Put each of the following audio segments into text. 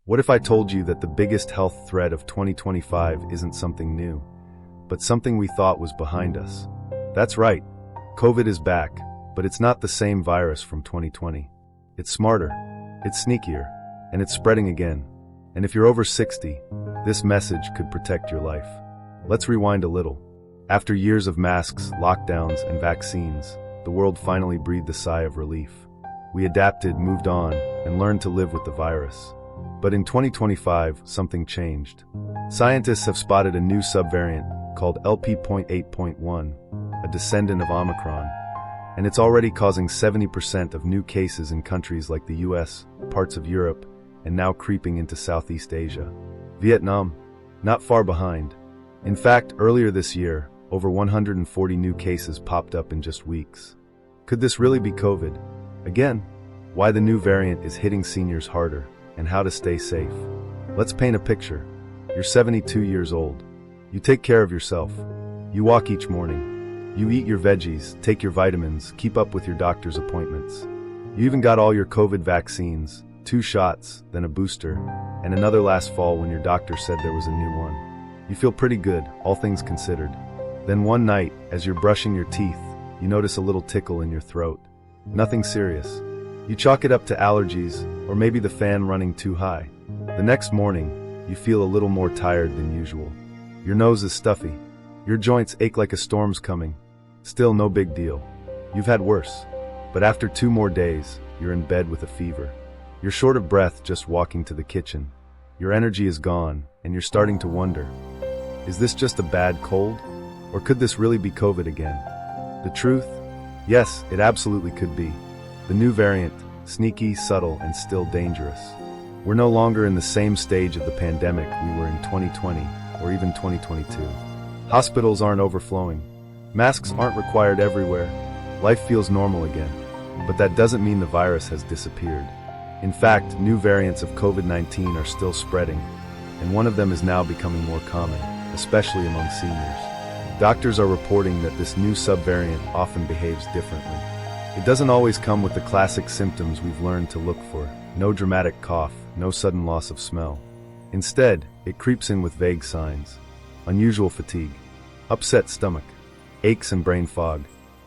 What if I told you that the biggest health threat of 2025 isn't something new, but something we thought was behind us? That's right. COVID is back, but it's not the same virus from 2020. It's smarter, it's sneakier, and it's spreading again. And if you're over 60, this message could protect your life. Let's rewind a little. After years of masks, lockdowns, and vaccines, the world finally breathed a sigh of relief. We adapted, moved on, and learned to live with the virus. But in 2025, something changed. Scientists have spotted a new subvariant called LP.8.1, a descendant of Omicron, and it's already causing 70% of new cases in countries like the US, parts of Europe, and now creeping into Southeast Asia. Vietnam, not far behind. In fact, earlier this year, over 140 new cases popped up in just weeks. Could this really be COVID? Again, why the new variant is hitting seniors harder, and how to stay safe. Let's paint a picture. You're 72 years old. You take care of yourself. You walk each morning. You eat your veggies, take your vitamins, keep up with your doctor's appointments. You even got all your COVID vaccines, 2 shots, then a booster, and another last fall when your doctor said there was a new one. You feel pretty good, all things considered. Then one night, as you're brushing your teeth, you notice a little tickle in your throat. Nothing serious. You chalk it up to allergies, or maybe the fan running too high. The next morning, you feel a little more tired than usual. Your nose is stuffy. Your joints ache like a storm's coming. Still no big deal. You've had worse. But after 2 more days, you're in bed with a fever. You're short of breath just walking to the kitchen. Your energy is gone, and you're starting to wonder, is this just a bad cold? Or could this really be COVID again? The truth? Yes, it absolutely could be. The new variant, sneaky, subtle, and still dangerous. We're no longer in the same stage of the pandemic we were in 2020 or even 2022. Hospitals aren't overflowing. Masks aren't required everywhere. Life feels normal again. But that doesn't mean the virus has disappeared. In fact, new variants of COVID-19 are still spreading, and one of them is now becoming more common, especially among seniors. Doctors are reporting that this new subvariant often behaves differently. It doesn't always come with the classic symptoms we've learned to look for. No dramatic cough, no sudden loss of smell. Instead, it creeps in with vague signs. Unusual fatigue, upset stomach, aches and brain fog,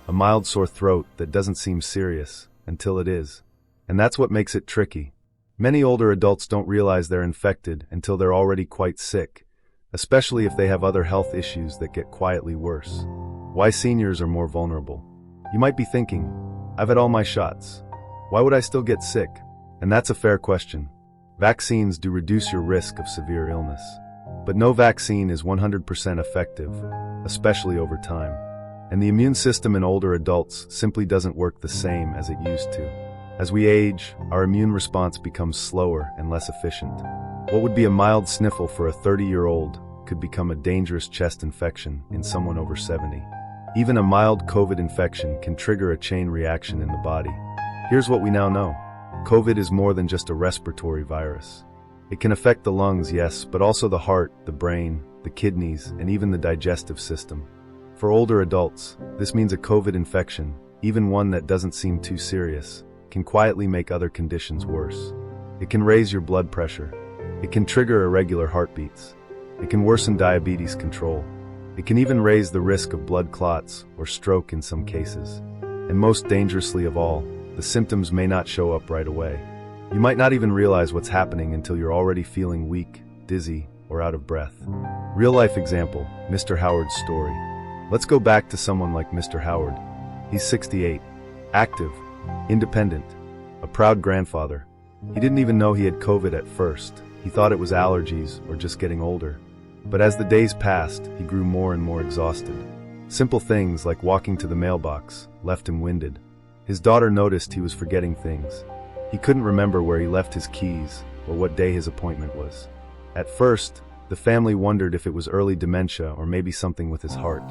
a mild sore throat that doesn't seem serious until it is. And that's what makes it tricky. Many older adults don't realize they're infected until they're already quite sick, especially if they have other health issues that get quietly worse. Why seniors are more vulnerable? You might be thinking, I've had all my shots. Why would I still get sick? And that's a fair question. Vaccines do reduce your risk of severe illness. But no vaccine is 100% effective, especially over time. And the immune system in older adults simply doesn't work the same as it used to. As we age, our immune response becomes slower and less efficient. What would be a mild sniffle for a 30-year-old could become a dangerous chest infection in someone over 70. Even a mild COVID infection can trigger a chain reaction in the body. Here's what we now know. COVID is more than just a respiratory virus. It can affect the lungs, yes, but also the heart, the brain, the kidneys, and even the digestive system. For older adults, this means a COVID infection, even one that doesn't seem too serious, can quietly make other conditions worse. It can raise your blood pressure. It can trigger irregular heartbeats. It can worsen diabetes control. It can even raise the risk of blood clots or stroke in some cases. And most dangerously of all, the symptoms may not show up right away. You might not even realize what's happening until you're already feeling weak, dizzy, or out of breath. Real-life example, Mr. Howard's story. Let's go back to someone like Mr. Howard. He's 68, active, independent, a proud grandfather. He didn't even know he had COVID at first. He thought it was allergies or just getting older. But as the days passed, he grew more and more exhausted. Simple things like walking to the mailbox left him winded. His daughter noticed he was forgetting things. He couldn't remember where he left his keys or what day his appointment was. At first, the family wondered if it was early dementia or maybe something with his heart.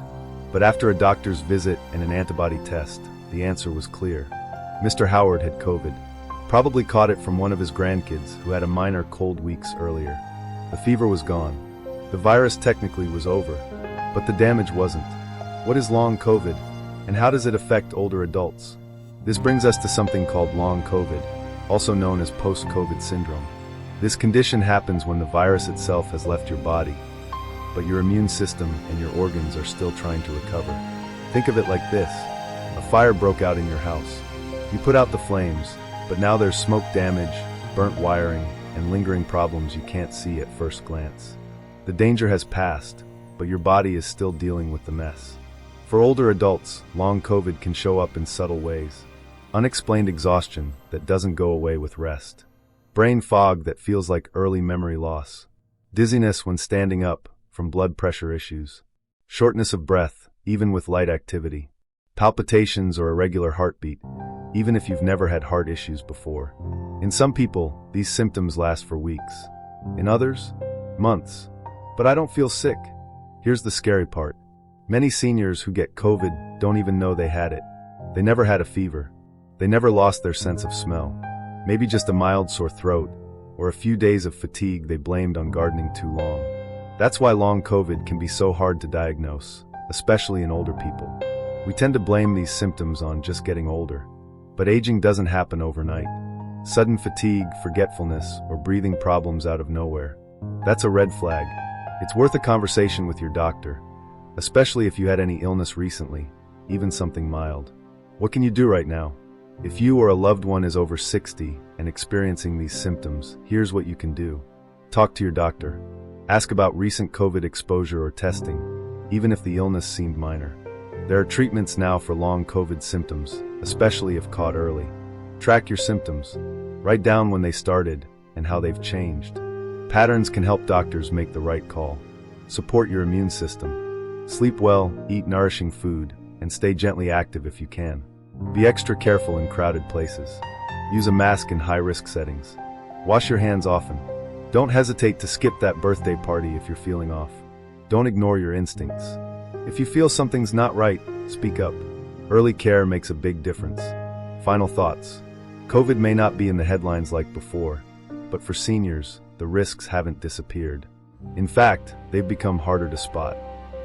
But after a doctor's visit and an antibody test, the answer was clear. Mr. Howard had COVID. Probably caught it from one of his grandkids who had a minor cold weeks earlier. The fever was gone. The virus technically was over, but the damage wasn't. What is long COVID, and how does it affect older adults? This brings us to something called long COVID, also known as post-COVID syndrome. This condition happens when the virus itself has left your body, but your immune system and your organs are still trying to recover. Think of it like this. A fire broke out in your house. You put out the flames, but now there's smoke damage, burnt wiring, and lingering problems you can't see at first glance. The danger has passed, but your body is still dealing with the mess. For older adults, long COVID can show up in subtle ways. Unexplained exhaustion that doesn't go away with rest. Brain fog that feels like early memory loss. Dizziness when standing up from blood pressure issues. Shortness of breath, even with light activity. Palpitations or irregular heartbeat, even if you've never had heart issues before. In some people, these symptoms last for weeks. In others, months. But I don't feel sick. Here's the scary part. Many seniors who get COVID don't even know they had it. They never had a fever. They never lost their sense of smell. Maybe just a mild sore throat, or a few days of fatigue they blamed on gardening too long. That's why long COVID can be so hard to diagnose, especially in older people. We tend to blame these symptoms on just getting older. But aging doesn't happen overnight. Sudden fatigue, forgetfulness, or breathing problems out of nowhere. That's a red flag. It's worth a conversation with your doctor, especially if you had any illness recently, even something mild. What can you do right now? If you or a loved one is over 60 and experiencing these symptoms, here's what you can do. Talk to your doctor. Ask about recent COVID exposure or testing, even if the illness seemed minor. There are treatments now for long COVID symptoms, especially if caught early. Track your symptoms. Write down when they started and how they've changed. Patterns can help doctors make the right call. Support your immune system. Sleep well, eat nourishing food, and stay gently active if you can. Be extra careful in crowded places. Use a mask in high-risk settings. Wash your hands often. Don't hesitate to skip that birthday party if you're feeling off. Don't ignore your instincts. If you feel something's not right, speak up. Early care makes a big difference. Final thoughts. COVID may not be in the headlines like before, but for seniors, the risks haven't disappeared. In fact, they've become harder to spot.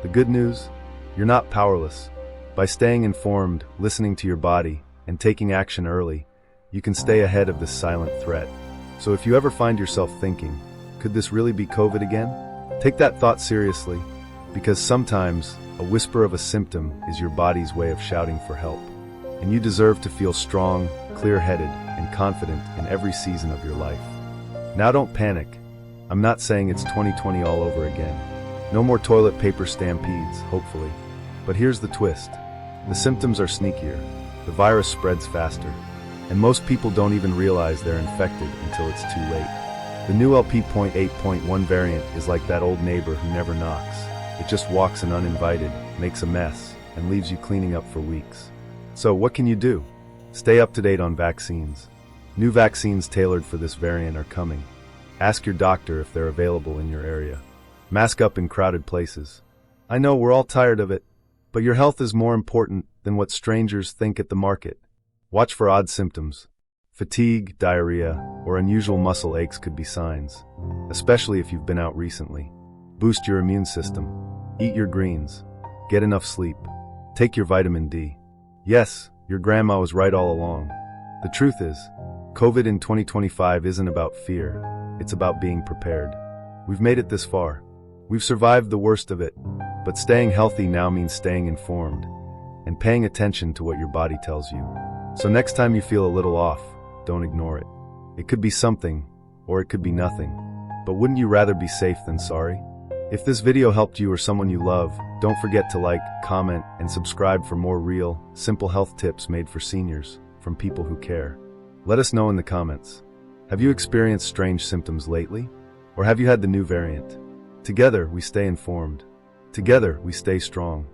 The good news? You're not powerless. By staying informed, listening to your body, and taking action early, you can stay ahead of this silent threat. So if you ever find yourself thinking, could this really be COVID again? Take that thought seriously, because sometimes a whisper of a symptom is your body's way of shouting for help. And you deserve to feel strong, clear-headed, and confident in every season of your life. Now don't panic. I'm not saying it's 2020 all over again. No more toilet paper stampedes, hopefully. But here's the twist. The symptoms are sneakier. The virus spreads faster. And most people don't even realize they're infected until it's too late. The new LP.8.1 variant is like that old neighbor who never knocks. It just walks in uninvited, makes a mess, and leaves you cleaning up for weeks. So what can you do? Stay up to date on vaccines. New vaccines tailored for this variant are coming. Ask your doctor if they're available in your area. Mask up in crowded places. I know we're all tired of it, but your health is more important than what strangers think at the market. Watch for odd symptoms. Fatigue, diarrhea, or unusual muscle aches could be signs, especially if you've been out recently. Boost your immune system. Eat your greens. Get enough sleep. Take your vitamin D. Yes, your grandma was right all along. The truth is, COVID in 2025 isn't about fear. It's about being prepared. We've made it this far. We've survived the worst of it, but staying healthy now means staying informed and paying attention to what your body tells you. So next time you feel a little off, don't ignore it. It could be something, or it could be nothing. But wouldn't you rather be safe than sorry? If this video helped you or someone you love, don't forget to like, comment, and subscribe for more real, simple health tips made for seniors from people who care. Let us know in the comments. Have you experienced strange symptoms lately? Or have you had the new variant? Together, we stay informed. Together, we stay strong.